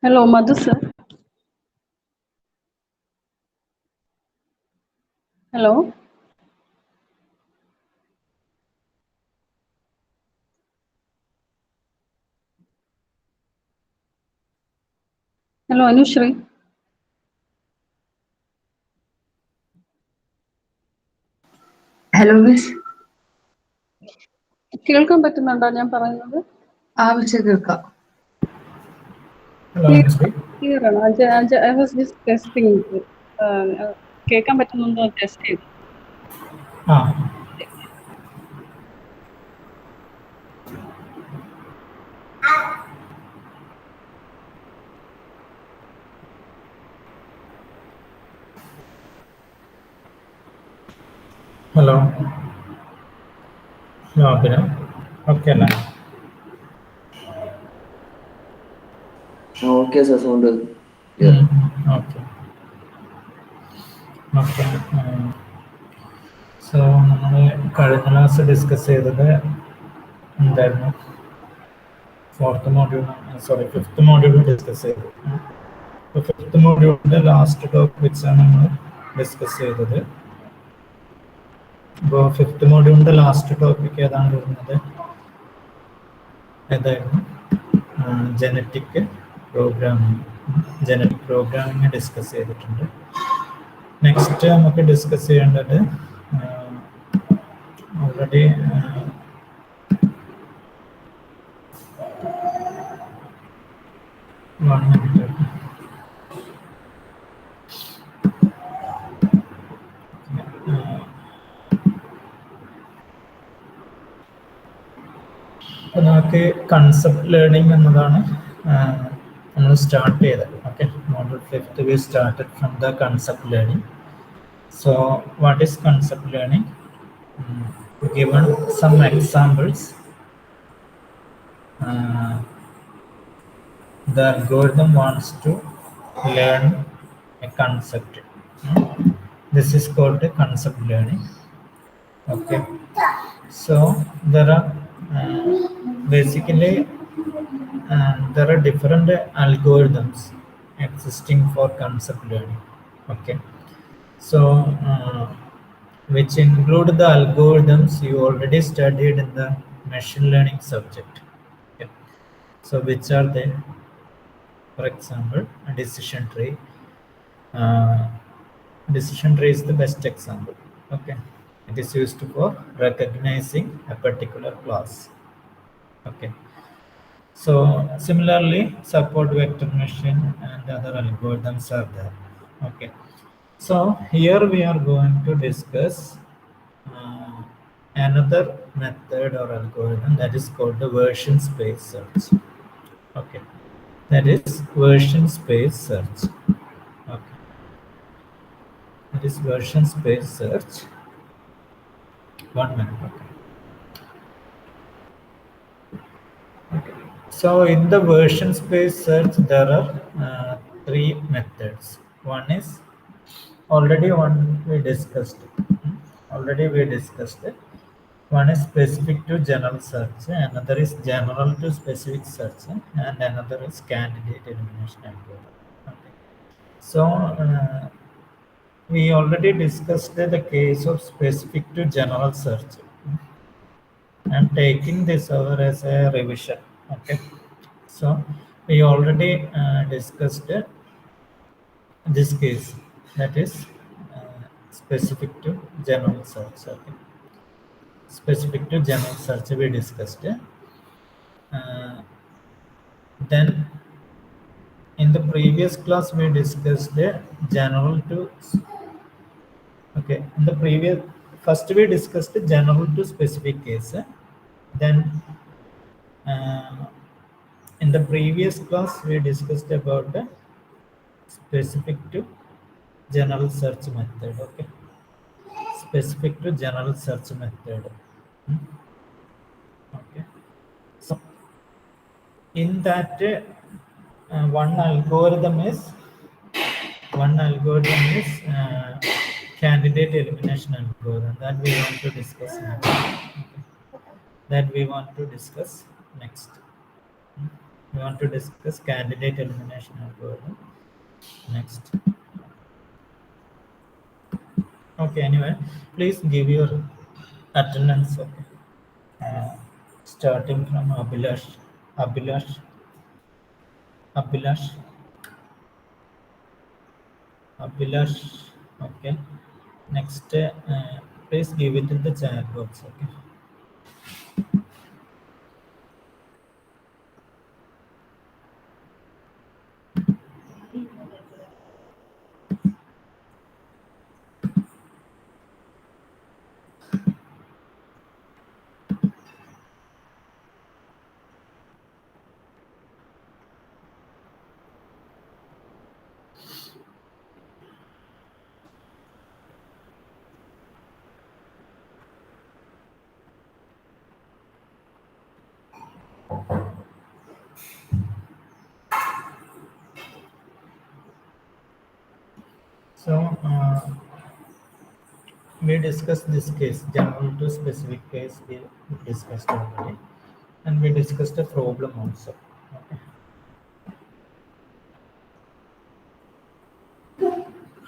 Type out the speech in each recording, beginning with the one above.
Hello, Madhu sir. Hello. Hello, Anushri. Hello miss. കേൾക്കാൻ പറ്റുന്നുണ്ടോ ഞാൻ പറയുന്നത്? മിസ് കേൾക്കാം. ക്ലിയർ ആണ്. I was just testing. കേൾക്കാൻ പറ്റുന്നുണ്ടോ ടെസ്റ്റ് ചെയ്തു. ഹലോ. പിന്നെ ഓക്കെ അല്ലേ? Okay sir, sound okay. Okay. So നമ്മൾ കഴിഞ്ഞ ക്ലാസ് ഡിസ്കസ് ചെയ്തത് എന്തായിരുന്നു? ഫിഫ്ത്ത് മോഡ്യൂൾ ഡിസ്കസ് ചെയ്തു. അപ്പോൾ ഫിഫ്ത്ത് മോഡ്യൂളിൻ്റെ ലാസ്റ്റ് ടോപ്പിക്സ് ആണ് നമ്മൾ ഡിസ്കസ് ചെയ്തത്. അപ്പോൾ ഫിഫ്ത്ത് മോഡ്യൂളിൻ്റെ ലാസ്റ്റ് ടോപ്പിക് ഏതാണ് വരുന്നത്? ഏതായിരുന്നു? ജനറ്റിക് പ്രോഗ്രാമിംഗ് ഡിസ്കസ് ചെയ്തിട്ടുണ്ട്. നെക്സ്റ്റ് നമുക്ക് ഡിസ്കസ് ചെയ്യേണ്ടത് ഓൾറെഡി നമുക്ക് കൺസെപ്റ്റ് ലേണിംഗ് എന്നതാണ് നമ്മൾ സ്റ്റാർട്ട് ചെയ്തത്. Okay, module 5 we started from the concept learning. So what is concept learning? Given some examples, the algorithm wants to learn a concept. This is called a concept learning. Okay, so there are basically there are different algorithms existing for concept learning. Okay, so which include the algorithms you already studied in the machine learning subject. Okay, so which are they? For example, a decision tree. Decision tree is the best example. Okay, it is used for recognizing a particular class. Okay, so similarly support vector machine and other algorithms are there. Okay, so here we are going to discuss another method or algorithm that is called the version space search. Okay, that is version space search. Okay, that is version space search. 1 minute. Okay. So in the version space search there are 3 methods. One is we discussed it. One is specific to general search, another is general to specific search, and another is candidate elimination algorithm. Okay. So we already discussed the case of specific to general search. I'm taking this over as a revision. Okay, so we already discussed this case, that is specific to general search. Okay, specific to general search we discussed. Then in the previous class we discussed general to, okay, in the previous, first we discussed general to specific case, then In the previous class, we discussed about the specific to general search method. Okay, specific to general search method. Okay, so in that one algorithm is candidate elimination algorithm that we want to discuss next. Okay. That we want to discuss next. We want to discuss candidate elimination algorithm next. Okay, anyway, please give your attendance. Okay. Starting from Abhilash, Abhilash, Abhilash. Okay. Next, please give it in the chat box. Okay. So we discussed this case, general to specific case we discussed already, and we discussed a problem also. Okay.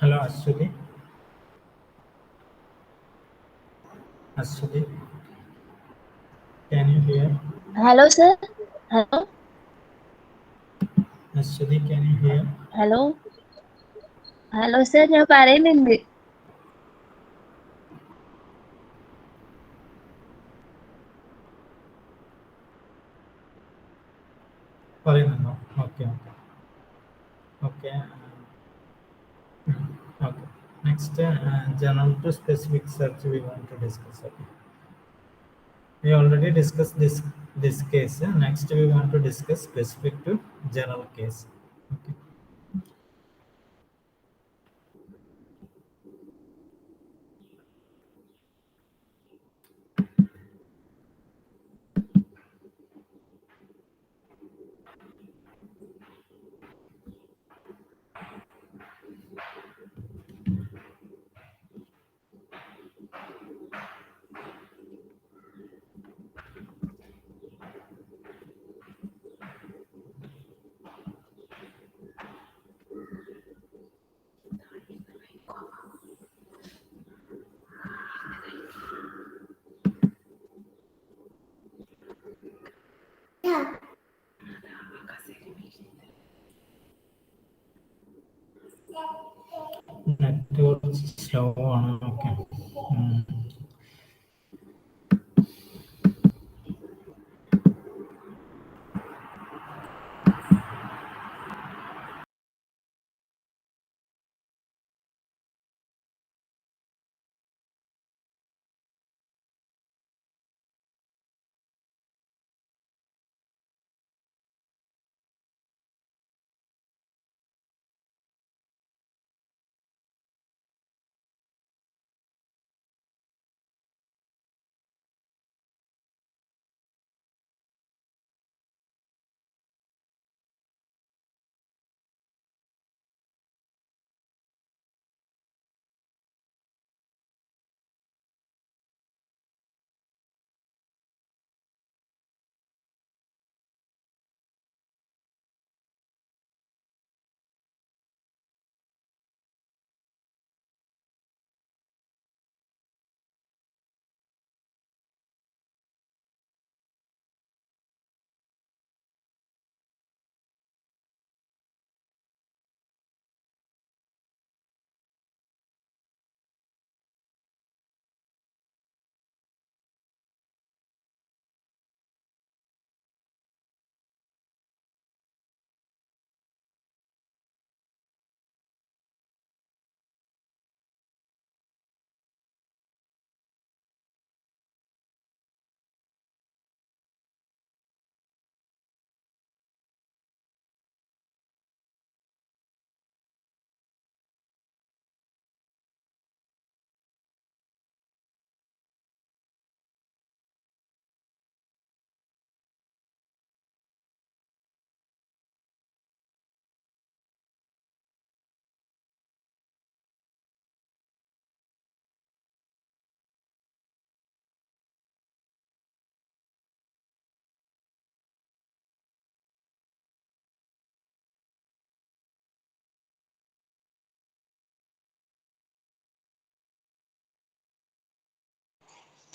Hello, Ashwini. Ashwini, can you hear? Hello, sir. Hello. Ashwini, can you hear? Hello. Hello, sir. ഞാൻ പറയുന്നുണ്ട്. പറയുന്നുണ്ടോ? Okay, okay. Okay. Okay. Next, general to specific search we want to discuss. Okay. We already discussed this case. Next, we want to discuss specific to general case. Okay. Network slow on. Okay.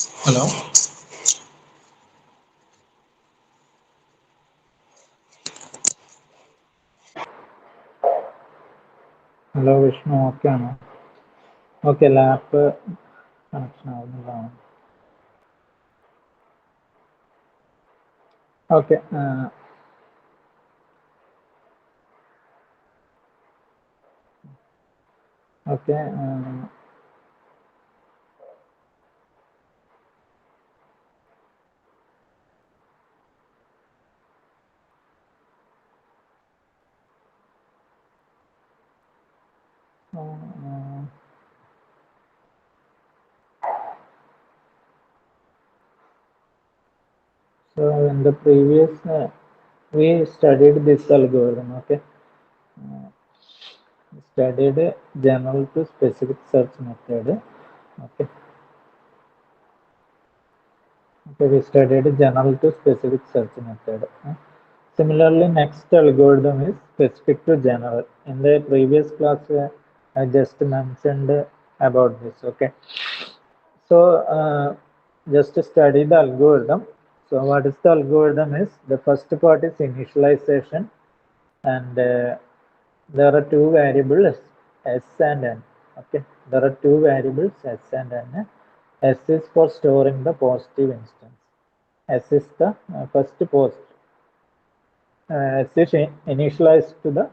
Hello. Hello Vishnu, okay ആണോ? Okay, lap connection ആവുന്നതാണ്. Okay, okay. So in the previous, we studied this algorithm, okay? Studied general to specific search method, okay? Okay, we studied general to specific search method. Similarly, next algorithm is specific to general. In the previous class, I just mentioned about this, okay? So just to study the algorithm. So what is the algorithm is, the first part is initialization, and there are two variables s and n, okay? There are two variables s and n. S is for storing the positive instance. S is the first post. S is initialized to the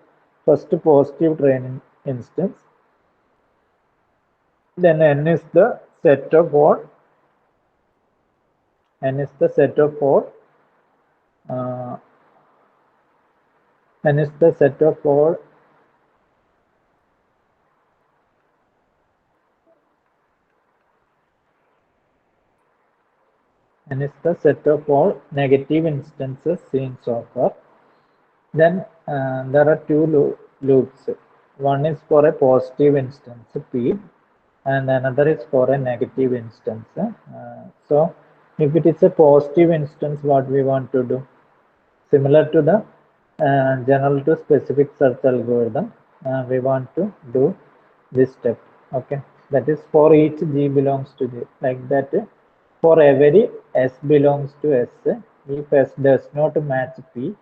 first positive training instance. Then n is the set of all. N is the set of all. N is the set of all n is the set of all negative instances seen so far. Then there are two loops. One is for a positive instance P, and another is for a negative instance. So if it is a positive instance, what we want to do? Similar to the general to specific search algorithm, we want to do this step, okay? That is, for each G belongs to J, like that. For every S belongs to S, if S does not match P,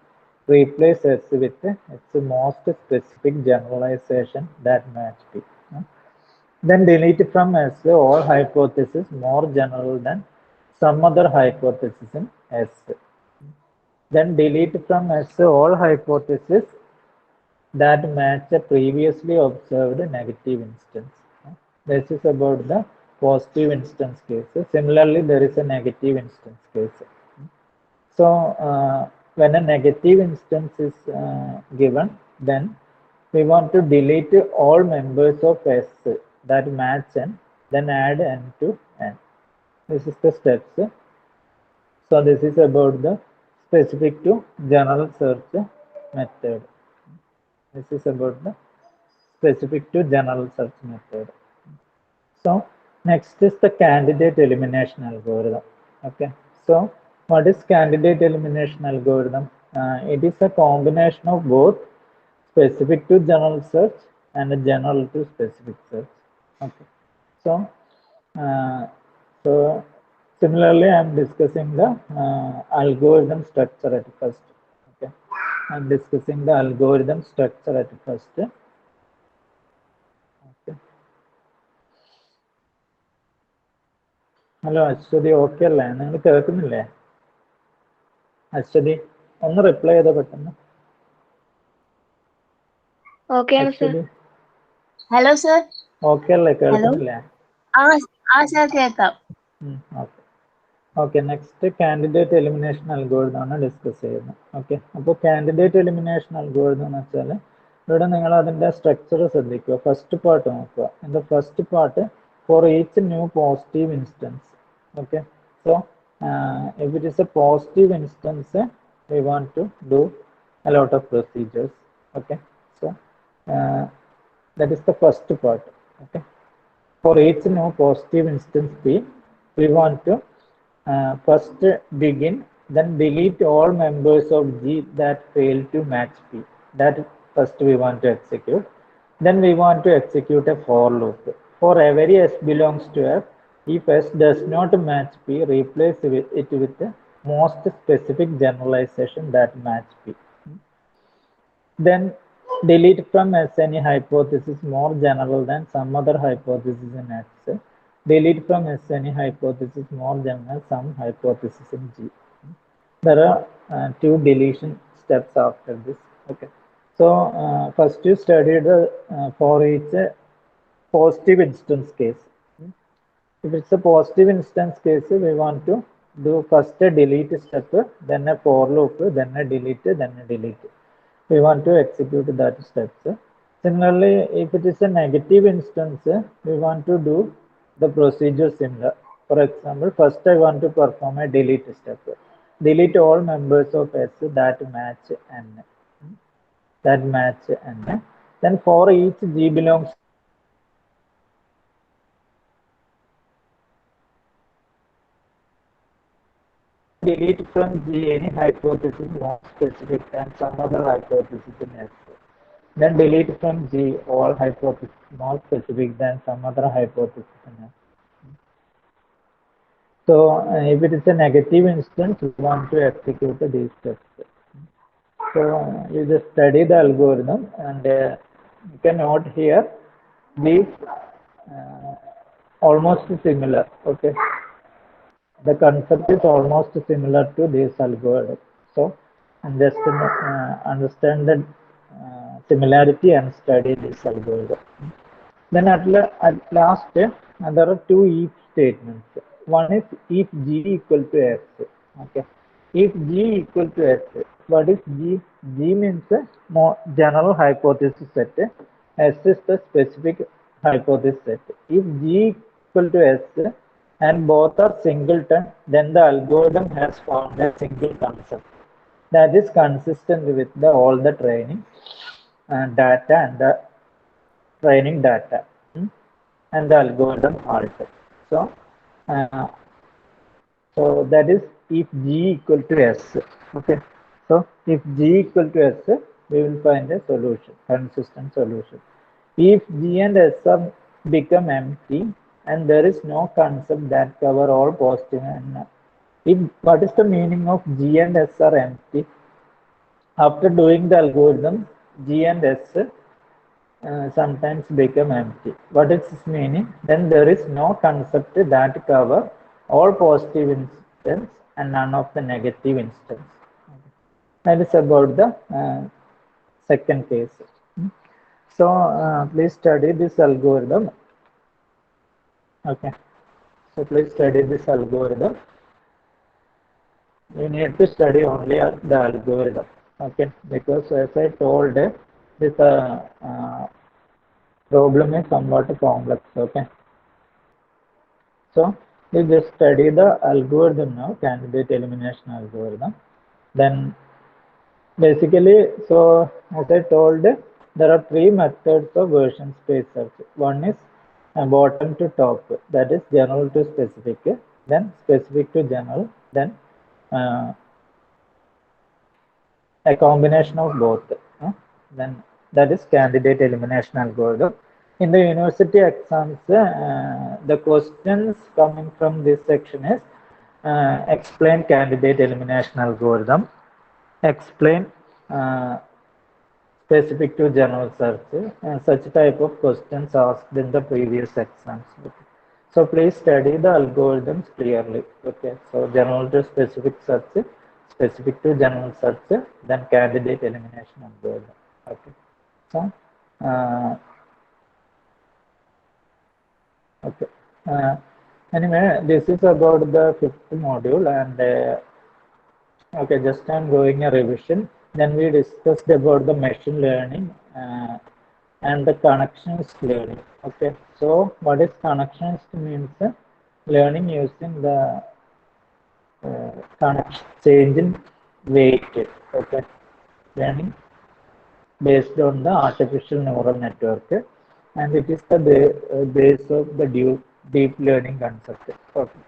replace S with its most specific generalization that match P. Then delete from S all hypotheses more general than some other hypothesis in S. Then delete from S all hypotheses that match a previously observed negative instance. This is about the positive instance case. Similarly, there is a negative instance case. So when a negative instance is given, then we want to delete all members of S that match n, then add n to n. This is the steps. So this is about the specific to general search method. This is about the specific to general search method. So next is the candidate elimination algorithm, okay? So what is candidate elimination algorithm? It is a combination of both specific to general search and a general to specific search, okay? So similarly, I am discussing the algorithm structure at first, okay? I am discussing the algorithm structure at first, okay? Hello Aswathy, okay അല്ലേ? നിങ്ങൾ കേൾക്കുന്നില്ലേ? അശ്വതി ഒന്ന് reply ചെയ്തോ പെട്ടെന്ന്. ഓക്കെയാണ് sir. Aswathy hello sir. Okay അല്ലേ? കേൾക്കുന്നില്ലേ? Sir കേൾക്കാം. Okay, next candidate elimination algorithm ആണ് ഡിസ്കസ് ചെയ്യുന്നത്, ഓക്കെ? അപ്പോൾ കാൻഡിഡേറ്റ് എലിമിനേഷൻ അൽഗോരിതം എന്ന് വെച്ചാൽ ഇവിടെ നിങ്ങൾ അതിൻ്റെ സ്ട്രക്ചർ ശ്രദ്ധിക്കുക. ഫസ്റ്റ് പാർട്ട് നോക്കുക. In the first part, for each new positive instance, okay? So if it is a positive instance, we want to do a lot of procedures, okay? So that is the first part, okay? For each new positive instance P, we want to first begin, then delete all members of G that fail to match P. That first we want to execute. Then we want to execute a for loop. For every S belongs to F, If S does not match P, replace it with the most specific generalization that match P. Then delete from S any hypothesis more general than some other hypothesis in X. Delete from S any hypothesis more general some hypothesis in G. There are two deletion steps after this. Okay. So first you study the for each positive instance case. If it's a positive instance case, we want to do first a delete step, then a for loop, then a delete, then a delete. We want to execute that steps. Similarly, if it is a negative instance, we want to do the procedure similar. For example, first I want to perform a delete step. Delete all members of S that match N. That match N. Then for each G belongs delete from G any hypothesis more specific than some other hypothesis in S. Then delete from G all hypotheses more specific than some other hypothesis in S. So if it is a negative instance, we want to execute these steps. So you just study the algorithm, and you can note here these almost similar. Okay, the concept is almost similar to this algorithm. So and just understand the similarity and study this algorithm. Then at last, there are two if statements. One is if G equal to S. Okay. If G equal to S, what is G? G means a more general hypothesis set. S is the specific hypothesis set. If G equal to S and both are singleton, then the algorithm has found a single concept that is consistent with all the training data and the training data and the algorithm also. So, so that is if G equal to S. Okay. So if G equal to S, we will find a solution, consistent solution. If G and S are become empty and there is no concept that cover all positive and if what is the meaning of G and S are empty? After doing the algorithm, G and S sometimes become empty. What is its meaning? Then there is no concept that cover all positive instance and none of the negative instance. That is about the second case. So please study this algorithm. Okay. So please study this algorithm. You need to study only the algorithm. Okay. Because as I told, this problem is somewhat complex. Okay. So we just study the algorithm now, candidate elimination algorithm. Then basically, so as I told, there are three methods of version space search. One is bottom to top, that is general to specific, then specific to general, then a combination of both. Then that is candidate elimination algorithm. In the university exams, the questions coming from this section is explain candidate elimination algorithm, explain specific to general search, and such type of questions asked in the previous exams. Okay. So please study the algorithms clearly. Okay. So general to specific search, specific to general search, then candidate elimination algorithm. Okay. So okay. Anyway, this is about the fifth module, and okay, just I'm going a revision. Then we discussed about the machine learning and the connections learning. Okay, so what is connections means? Learning using the connection change in weight. Okay, learning based on the artificial neural network, and it is the base of the deep learning concept. Okay,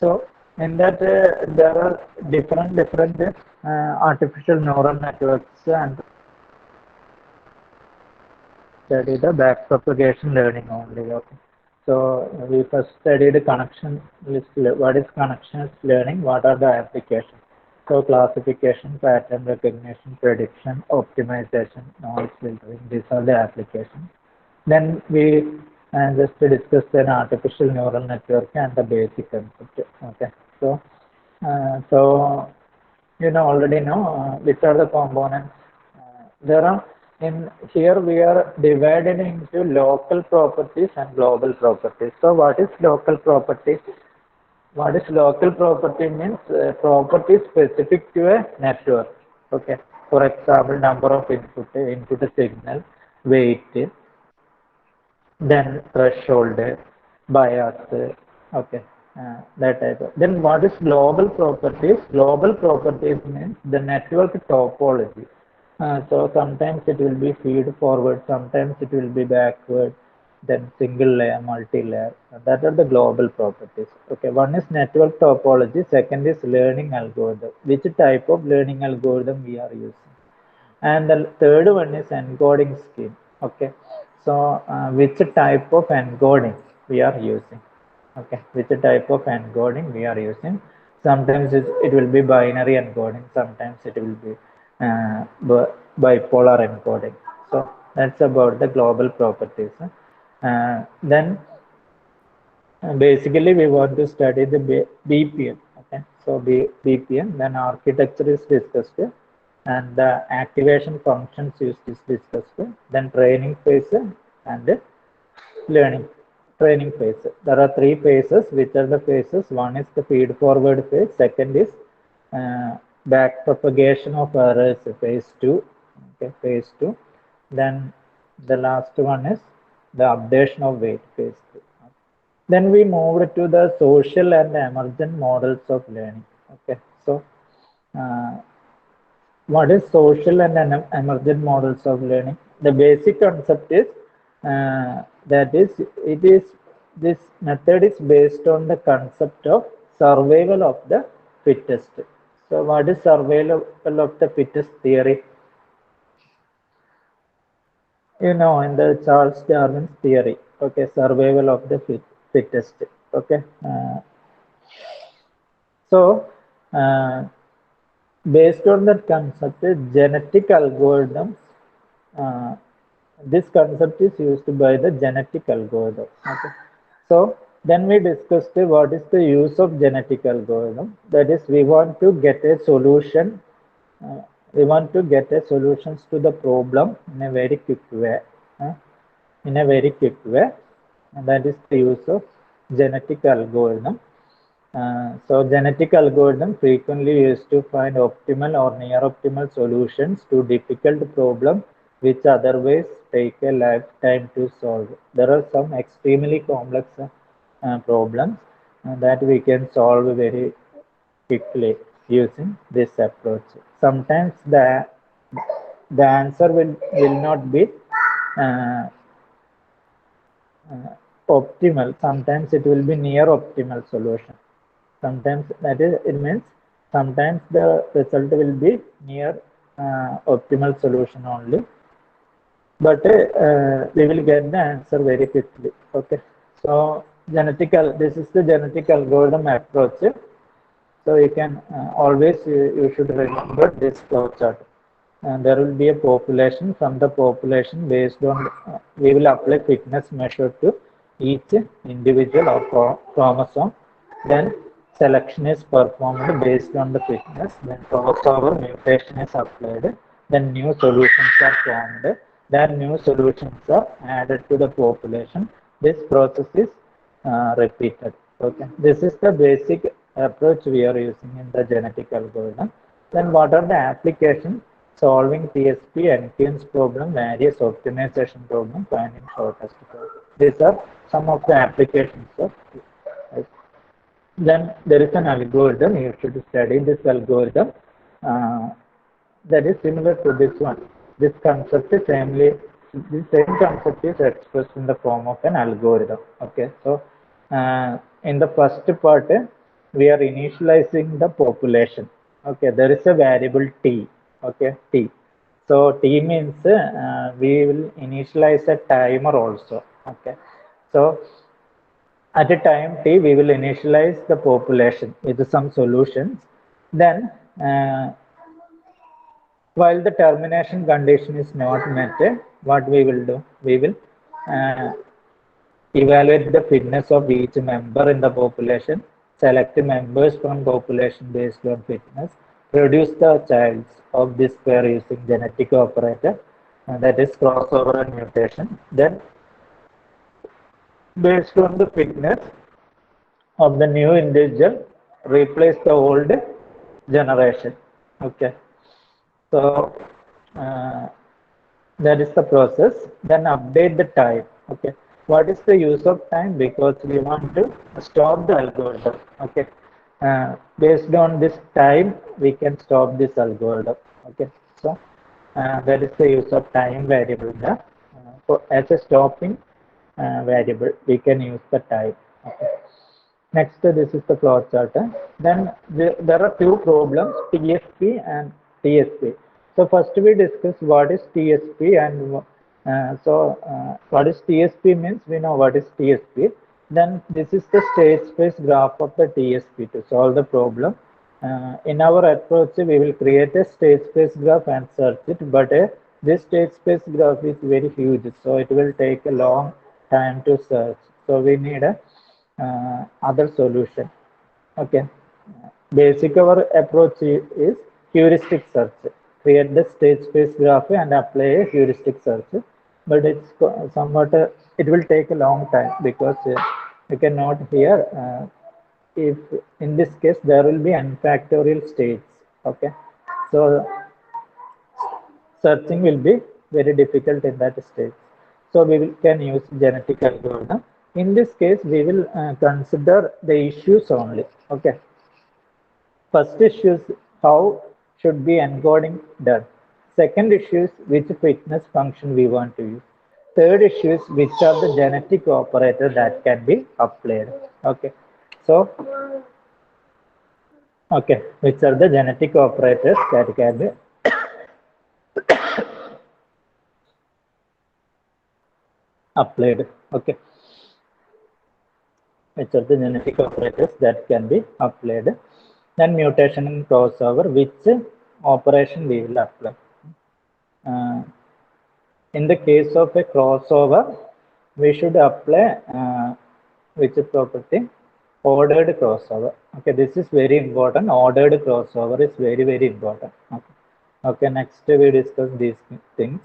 so in that there are different artificial neural networks and study the backpropagation learning only. Okay, So we first studied connectionist. What is connectionist learning? What are the applications? So classification, pattern recognition, prediction, optimization, noise filtering. These are the applications. Then we just discussed an artificial neural network and the basic concept. Okay. So you know already know which are the components. There are in here we are divided into local properties and global properties. So what is local properties? What is local property means property specific to a network. Okay. For example, number of input signal, weight, then threshold, bias, okay, that type. Then what is global properties? Global properties means the network topology. So sometimes it will be feed forward, sometimes it will be backward, then single layer, multi-layer. That are the global properties. Okay, one is network topology, second is learning algorithm. Which type of learning algorithm we are using? And the third one is encoding scheme. Okay, so which type of encoding we are using? Okay, which type of encoding we are using? Sometimes it will be binary encoding, sometimes it will be bipolar encoding. So that's about the global properties. Then basically we want to study the BPM. Okay, so BPM, then architecture is discussed, and the activation functions used is discussed, then training phase and learning training phase. There are three phases. Which are the phases? One is the feed forward phase, second is back propagation of errors, phase 2. Okay, phase 2. Then the last one is the updation of weight, phase 3. Then we moved to the social and emergent models of learning. Okay, so what is social and emergent models of learning? The basic concept is that is it is this method is based on the concept of survival of the fittest. So what is survival of the fittest theory? You know, in the Charles Darwin's theory. Okay, survival of the fittest. Okay, so based on that concept, genetic algorithms, this concept is used by the genetic algorithm. Okay. So then we discussed what is the use of genetic algorithm. That is, we want to get a solution. We want to get a solutions to the problem in a very quick way. In a very quick way, and that is the use of genetic algorithm. So genetic algorithm frequently used to find optimal or near optimal solutions to difficult problems which otherwise take a lifetime to solve. There are some extremely complex problems that we can solve very quickly using this approach. Sometimes the answer will not be uh, optimal. Sometimes it will be near optimal solution. Sometimes that is, it means sometimes the result will be near optimal solution only, but we will get the answer very quickly. Okay, so this is the genetic algorithm approach. So you can always you should remember this flow chart. And there will be a population. From the population, based on we will apply fitness measure to each individual or chromosome. Then selection is performed based on the fitness. Then crossover mutation is applied. Then new solutions are formed. Then new solutions are added to the population. This process is repeated. Okay, this is the basic approach we are using in the genetic algorithm. Then what are the applications? Solving TSP, NQN's problem, various optimization problem, finding shortest path. These are some of the applications of it. Then there is an algorithm. You should study this algorithm. That is similar to this one. This concept is the same concept is expressed in the form of an algorithm. Okay, so in the first part, we are initializing the population. Okay, there is a variable t. Okay, t. So t means we will initialize a timer also. Okay, so at a time t, we will initialize the population with some solutions. Then, while the termination condition is not met, what we will do? We will evaluate the fitness of each member in the population, select members from population based on fitness, produce the childs of this pair using genetic operator, that is crossover and mutation. Then, based on the fitness of the new individual, replace the old generation. Okay, so that is the process. Then update the time. Okay, what is the use of time? Because we want to stop the algorithm. Okay, based on this time, we can stop this algorithm. Okay, so that is the use of time variable there. For as a stopping variable, we can use the time. Okay. Next, this is the flow chart. Then there are few problems, TSP and TSP. So first we discuss what is TSP and what is TSP means we know what is TSP. Then this is the state space graph of the TSP to solve the problem. In our approach, we will create a state space graph and search it, but this state space graph is very huge, so it will take a long time to search. So we need a other solution. Okay, basic our approach is heuristic search. Create the state space graph and apply a heuristic search, but it's somewhat it will take a long time because you cannot hear if in this case there will be n factorial states. Okay, so searching will be very difficult in that stage. So we can use genetic algorithm. In this case, we will consider the issues only. Okay. First issue is how should be encoding done. Second issue is which fitness function we want to use. Third issue is which are the genetic operators that can be applied. Okay. So, okay, which are the genetic operators that can be applied. Okay, which are the genetic operators that can be applied. Then mutation and crossover, which operation we will apply. In the case of a crossover, we should apply which property? Ordered crossover. Okay, this is very important. Ordered crossover is very, very important. Okay, okay, next we discuss these things.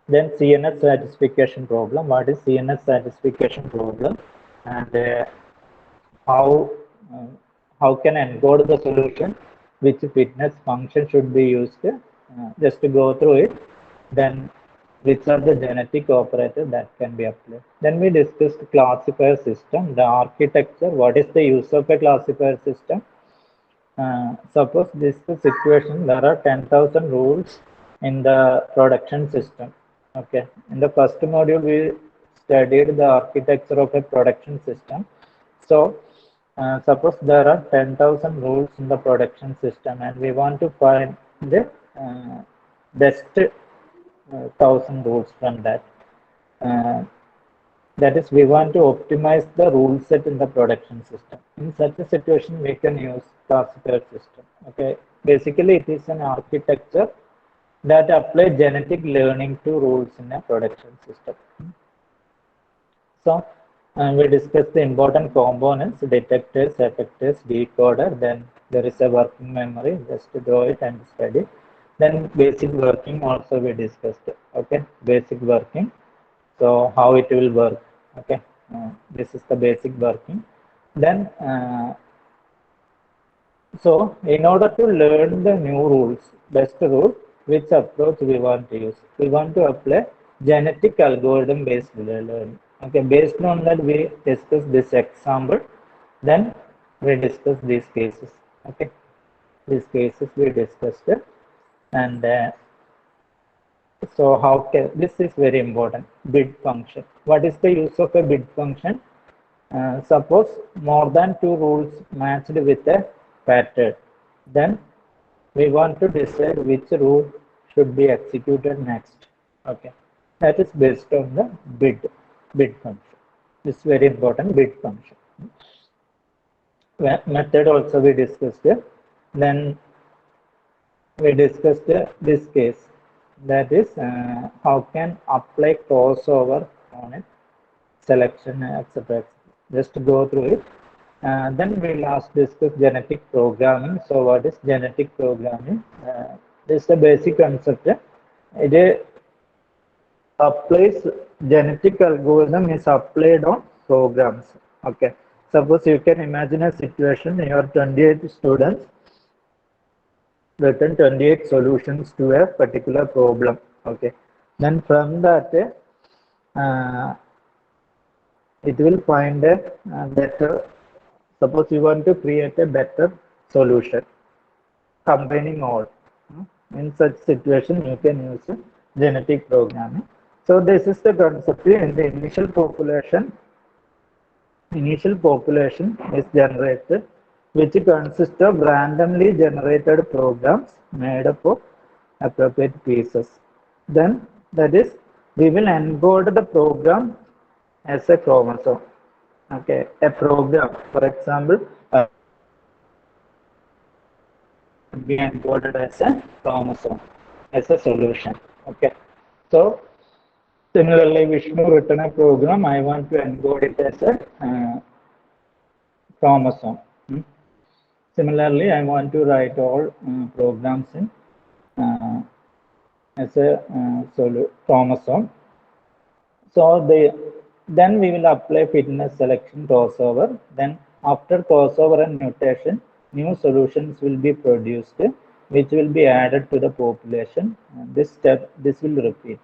Then CNS satisfaction problem. What is CNS satisfaction problem? And how can encode the solution? Which fitness function should be used? Just to go through it. Then which are the genetic operators that can be applied? Then we discussed classifier system, the architecture. What is the use of a classifier system? Suppose this is the situation, there are 10,000 rules in the production system. Okay, in the first module we studied the architecture of a production system. So suppose there are 10,000 rules in the production system and we want to find the best 1,000 rules from that. That is, we want to optimize the rule set in the production system. In such a situation, we can use classifier system. Okay, basically it is an architecture that applies genetic learning to rules in a production system. So we discussed the important components: detectors, effectors, decoder. Then there is a working memory. Just to draw it and study. Then basic working also we discussed. Okay, basic working. So how it will work? Okay, this is the basic working. Then so in order to learn the new rules, best rule, which approach we want to use? We want to apply genetic algorithm based learning. Okay, based on that we discuss this example. Then we discuss these cases. Okay, these cases we discussed, and so how can this is very important. Bid function. What is the use of a bid function? Suppose more than 2 rules matched with a pattern, then we want to decide which rule should be executed next. Okay, that is based on the bid function. This is very important, bit function. Method also we discussed. Then we discussed this case, that is how can apply crossover on it, selection, etc. Just to go through it. Then we last discussed genetic programming. So what is genetic programming? This is the basic concept. It applies, genetic algorithm is applied on programs. Okay. Suppose you can imagine a situation, you are 28 students, written 28 solutions to a particular problem. Okay. Then from that, it will find a better, suppose you want to create a better solution, combining all. In such situation, you can use genetic programming. So this is the concept. In the initial population is generated, which consists of randomly generated programs made up of appropriate pieces. Then that is, we will encode the program as a chromosome. Okay, a program, for example, be encoded as a chromosome, as a solution. Okay, so similarly, Vishnu written a program. I want to encode it as a chromosome. Similarly, I want to write all programs in as a chromosome. So then we will apply fitness selection crossover. Then after crossover and mutation, new solutions will be produced, which will be added to the population. This will repeat.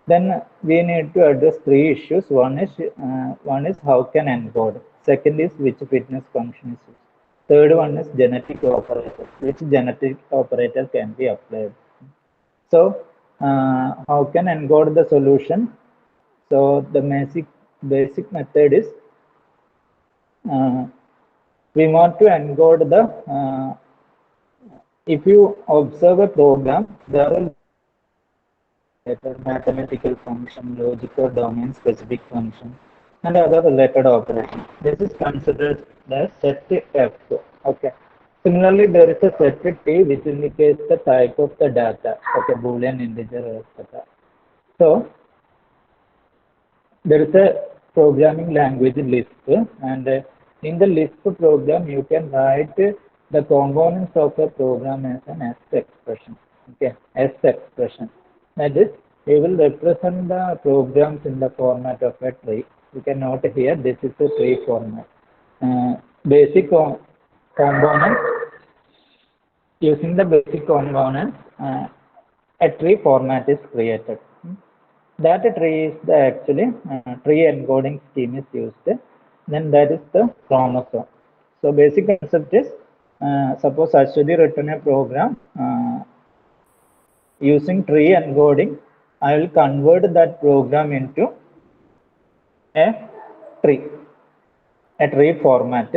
Then we need to address three issues. One is how can encode. Second is which fitness function is used. Third one is genetic operator. Which genetic operator can be applied. So how can encode the solution? So the basic method is we want to encode the if you observe a program, there will mathematical function, logical domain specific function, and other related operations. This is considered the set F. Okay. Similarly, there is a set T which indicates the type of the data. Okay, Boolean, integer, etc. So there is a programming language Lisp, and in the Lisp program you can write the components of a program as an S expression. Okay, S expression. That is, we will represent the programs in the format of a tree. You can note here, this is a tree format. Basic component, using the basic component, a tree format is created. That tree is the actually tree encoding scheme is used. Then that is the chromosome. So basic concept is, suppose Ashwati written a program using tree encoding. I will convert that program into a tree format.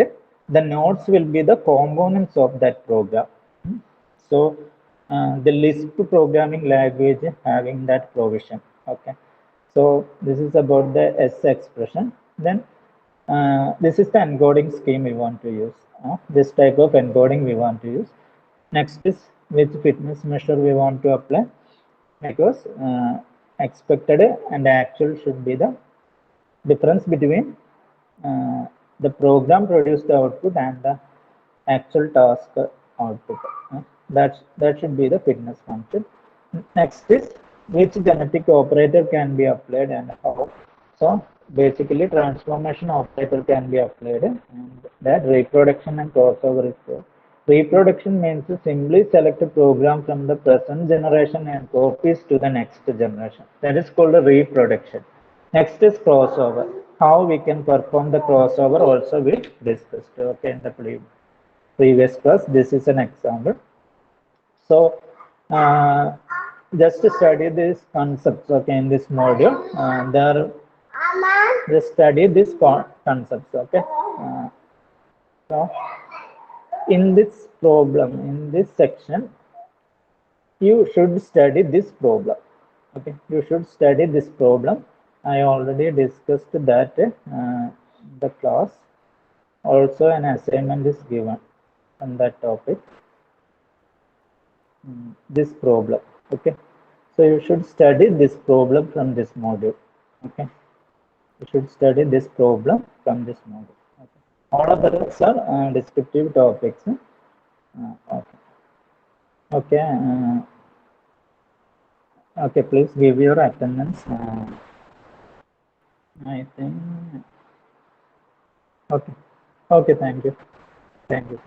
The nodes will be the components of that program. So the Lisp programming language having that provision. Okay, so this is about the S expression. Then this is the encoding scheme we want to use. This type of encoding we want to use. Next is which fitness measure we want to apply, because expected and actual should be the difference between the program produced output and the actual task output. That should be the fitness function. Next is which genetic operator can be applied and how. So basically transformation operator can be applied, and that reproduction and crossover is there. Reproduction means simply select a program from the present generation and copies to the next generation. That is called a reproduction. Next is crossover. How we can perform the crossover also we discussed. Okay, in the previous class, this is an example. So just to study these concepts, okay, in this module, just study these concepts, okay. So in this problem, in this section, you should study this problem. Okay, you should study this problem. I already discussed that the class. Also, an assignment is given on that topic. This problem. Okay. So you should study this problem from this module. Okay. You should study this problem from this module. Okay. All of the rest are descriptive topics. Okay. Okay. Okay. Please give your attendance. I think. Okay. Okay. Thank you. Thank you.